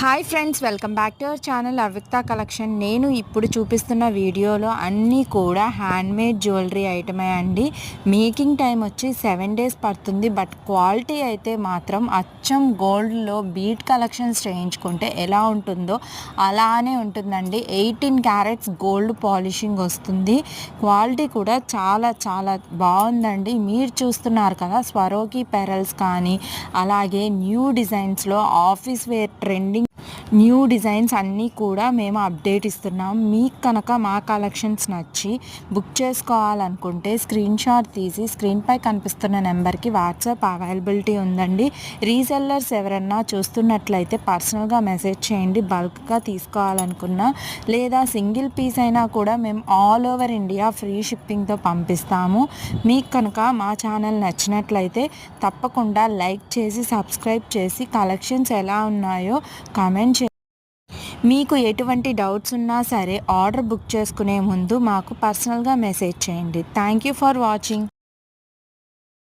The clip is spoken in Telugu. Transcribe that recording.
Hi friends, welcome back to our channel Avvikta collection. నేను ఇప్పుడు చూపిస్తున్న వీడియోలో అన్నీ కూడా హ్యాండ్మేడ్ జ్యువెలరీ ఐటమే అండి. మేకింగ్ టైం వచ్చి 7 days పడుతుంది. బట్ క్వాలిటీ అయితే మాత్రం అచ్చం గోల్డ్లో బీట్ కలెక్షన్స్ చేయించుకుంటే ఎలా ఉంటుందో అలానే ఉంటుందండి. 18 క్యారెట్స్ గోల్డ్ పాలిషింగ్ వస్తుంది. క్వాలిటీ కూడా చాలా చాలా బాగుందండి. మీరు చూస్తున్నారు కదా, స్వరోకి పెరల్స్ కానీ అలాగే న్యూ డిజైన్స్లో office wear trending new designs అన్నీ కూడా మేము అప్డేట్ ఇస్తున్నాం. మీకు కనుక మా కలెక్షన్స్ నచ్చి బుక్ చేసుకోవాలనుకుంటే స్క్రీన్ షాట్ తీసి స్క్రీన్పై కనిపిస్తున్న నెంబర్కి వాట్సాప్ అవైలబిలిటీ ఉందండి. రీసెల్లర్స్ ఎవరన్నా చూస్తున్నట్లయితే పర్సనల్గా మెసేజ్ చేయండి. బల్క్గా తీసుకోవాలనుకున్నా లేదా సింగిల్ పీస్ అయినా కూడా మేము ఆల్ ఓవర్ ఇండియా ఫ్రీ షిప్పింగ్తో పంపిస్తాము. మీకు కనుక మా ఛానల్ నచ్చినట్లయితే తప్పకుండా లైక్ చేసి సబ్స్క్రైబ్ చేసి కలెక్షన్స్ ఎలా ఉన్నాయో కామెంట్. మీకు ఎటువంటి డౌట్స్ ఉన్నా సరే ఆర్డర్ బుక్ చేసుకునే ముందు మాకు పర్సనల్గా మెసేజ్ చేయండి. Thank you for watching.